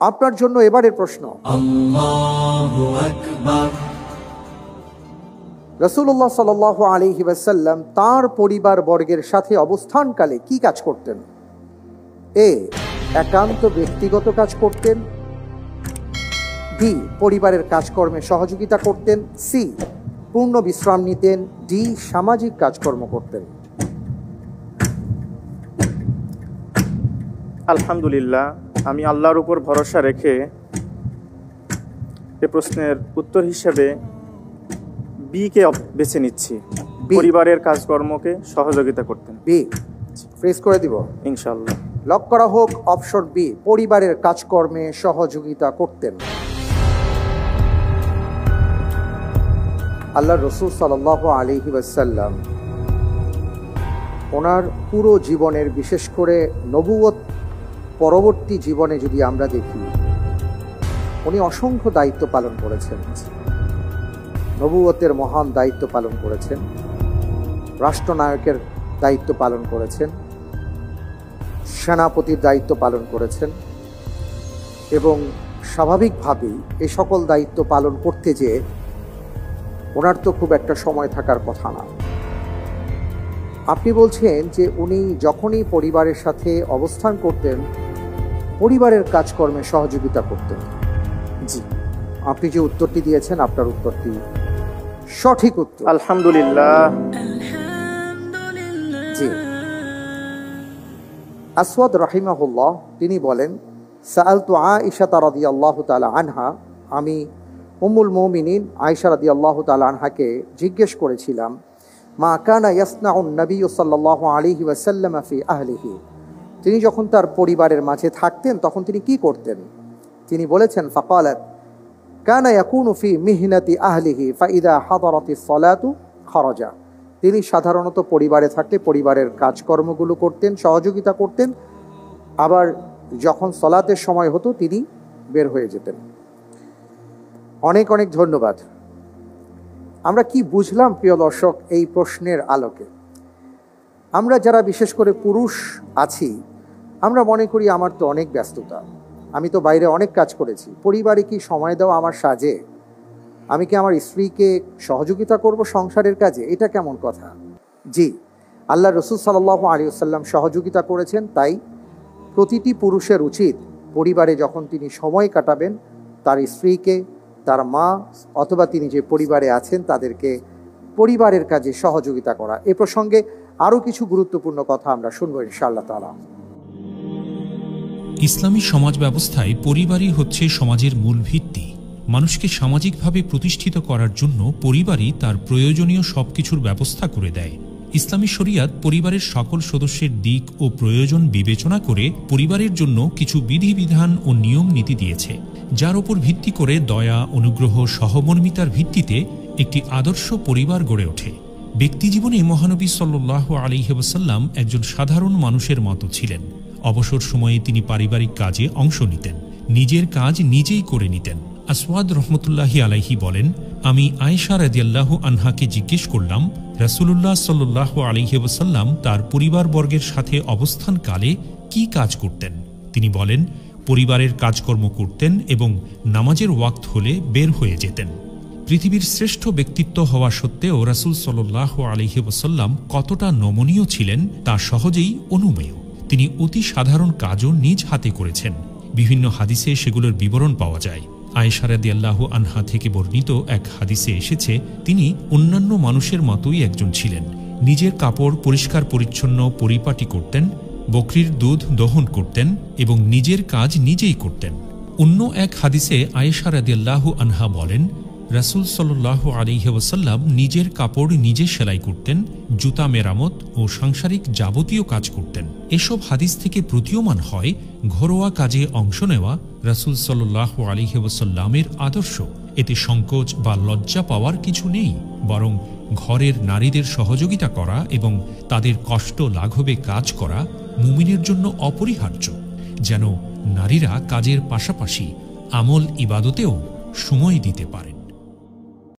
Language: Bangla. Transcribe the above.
আপনার জন্য এবারের প্রশ্ন, আল্লাহু আকবার। রাসূলুল্লাহ সাল্লাল্লাহু আলাইহি ওয়াসাল্লাম তার পরিবার বর্গের সাথে অবস্থানকালে কি কাজ করতেন? এ, একান্ত ব্যক্তিগত কাজ করতেন। বি, পরিবারের কাজকর্মে সহযোগিতা করতেন। সি, পূর্ণ বিশ্রাম নিতেন। ডি, সামাজিক কাজকর্ম করতেন। আলহামদুলিল্লাহ, আমি আল্লাহর উপর ভরসা রেখে এ প্রশ্নের উত্তর হিসেবে বি কে বেছে নিচ্ছি। পরিবারের কাজকর্মকে সহযোগিতা করতেন। বি ফ্রেজ করে দিব ইনশাআল্লাহ। লক করা হোক অপশন বি, পরিবারের কাজকর্মে সহযোগিতা করতেন। আল্লাহ রসুল সাল্লাল্লাহু আলাইহি ওয়াসাল্লাম ওনার পুরো জীবনের, বিশেষ করে নবুয়ত পরবর্তী জীবনে যদি আমরা দেখি, উনি অসংখ্য দায়িত্ব পালন করেছেন। নবুয়তের মহান দায়িত্ব পালন করেছেন, রাষ্ট্রনায়কের দায়িত্ব পালন করেছেন, সেনাপতির দায়িত্ব পালন করেছেন, এবং স্বাভাবিকভাবেই এই সকল দায়িত্ব পালন করতে যেয়ে ওনার তো খুব একটা সময় থাকার কথা না। আপনি বলছেন যে উনি যখনই পরিবারের সাথে অবস্থান করতেন, পরিবারের কাজকর্মে সহযোগিতা করতেন। জি, আপনি যে উত্তরটি দিয়েছেন, আপনার উত্তরটি সঠিক উত্তর। আলহামদুলিল্লাহ। জি, আসওয়াদ রাহিমাহুল্লাহ তিনি বলেন, সাআলতু আয়েশা রাদিয়াল্লাহু তাআলা আনহা, আমি উম্মুল মুমিনিন আয়েশা রাদিয়াল্লাহু তাআলা আনহাকে জিজ্ঞেস করেছিলাম, মা কানা ইয়াসনাউন নবী সাল্লাল্লাহু আলাইহি ওয়াসাল্লাম ফি আহলিহি, তিনি যখন তার পরিবারের মাঝে থাকতেন তখন তিনি কি করতেন? তিনি বলেছেন, ফাকালাত কানা ইয়াকুনু ফি মিহনাতি আহলিহি ফাইদা হাদারাতিস সালাতু খারাজা, তিনি সাধারণত পরিবারে থাকলে পরিবারের কাজকর্মগুলো করতেন, সহযোগিতা করতেন, আবার যখন সালাতের সময় হতো তিনি বের হয়ে যেতেন। অনেক অনেক ধন্যবাদ। আমরা কি বুঝলাম প্রিয় দর্শক এই প্রশ্নের আলোকে? আমরা যারা বিশেষ করে পুরুষ আছি, আমরা মনে করি আমার তো অনেক ব্যস্ততা, আমি তো বাইরে অনেক কাজ করেছি, পরিবারে কি সময় দেওয়া আমার সাজে? আমি কি আমার স্ত্রীকে সহযোগিতা করব সংসারের কাজে? এটা কেমন কথা? জি, আল্লাহ রসুল সাল্লাল্লাহু আলাইহি ওয়াসাল্লাম সহযোগিতা করেছেন। তাই প্রতিটি পুরুষের উচিত পরিবারে যখন তিনি সময় কাটাবেন, তার স্ত্রীকে, তার মা অথবা তিনি যে পরিবারে আছেন তাদেরকে পরিবারের কাজে সহযোগিতা করা। এ প্রসঙ্গে আরও কিছু গুরুত্বপূর্ণ কথা আমরা শুনবো ইনশাআল্লাহ তাআলা। ইসলামী সমাজ ব্যবস্থায় পরিবারই হচ্ছে সমাজের মূল ভিত্তি। মানুষকে সামাজিকভাবে প্রতিষ্ঠিত করার জন্য পরিবারই তার প্রয়োজনীয় সবকিছুর ব্যবস্থা করে দেয়। ইসলামী শরিয়াত পরিবারের সকল সদস্যের দিক ও প্রয়োজন বিবেচনা করে পরিবারের জন্য কিছু বিধিবিধান ও নিয়ম নীতি দিয়েছে, যার উপর ভিত্তি করে দয়া, অনুগ্রহ, সহমর্মিতার ভিত্তিতে একটি আদর্শ পরিবার গড়ে ওঠে। ব্যক্তিজীবনে মহানবী সাল্লাল্লাহু আলাইহি ওয়াসাল্লাম একজন সাধারণ মানুষের মতো ছিলেন। অবসর সময়ে তিনি পারিবারিক কাজে অংশ নিতেন, নিজের কাজ নিজেই করে নিতেন। আসওয়াদ রহমতুল্লাহি আলাইহি বলেন, আমি আয়েশা রাদিয়াল্লাহু আনহাকে জিজ্ঞেস করলাম, রাসূলুল্লাহ সাল্লাল্লাহু আলাইহি ওয়াসাল্লাম তার পরিবারবর্গের সাথে অবস্থানকালে কি কাজ করতেন? তিনি বলেন, পরিবারের কাজকর্ম করতেন এবং নামাজের ওয়াক্ত হলে বের হয়ে যেতেন। পৃথিবীর শ্রেষ্ঠ ব্যক্তিত্ব হওয়া সত্ত্বেও রাসূল সাল্লাল্লাহু আলাইহি ওয়াসাল্লাম কতটা নমনীয় ছিলেন তা সহজেই অনুমেয়। তিনি অতি সাধারণ কাজও নিজ হাতে করেছেন। বিভিন্ন হাদিসে সেগুলোর বিবরণ পাওয়া যায়। আয়েশা রাদিয়াল্লাহু আনহা থেকে বর্ণিত এক হাদিসে এসেছে, তিনি অন্যান্য মানুষের মতোই একজন ছিলেন। নিজের কাপড় পরিষ্কার পরিচ্ছন্ন পরিপাটি করতেন, বকরির দুধ দহন করতেন এবং নিজের কাজ নিজেই করতেন। অন্য এক হাদিসে আয়েশা রাদিয়াল্লাহু আনহা বলেন, রাসূল সাল্লাল্লাহু আলাইহি ওয়াসাল্লাম নিজের কাপড় নিজে সেলাই করতেন, জুতা মেরামত ও সাংসারিক যাবতীয় কাজ করতেন। এসব হাদিস থেকে প্রতীয়মান হয় ঘরোয়া কাজে অংশ নেওয়া রাসূল সাল্লাল্লাহু আলাইহি ওয়াসাল্লামের আদর্শ। এতে সংকোচ বা লজ্জা পাওয়ার কিছু নেই, বরং ঘরের নারীদের সহযোগিতা করা এবং তাদের কষ্ট লাঘবে কাজ করা মুমিনের জন্য অপরিহার্য, যেন নারীরা কাজের পাশাপাশি আমল ইবাদতেও সময় দিতে পারেন।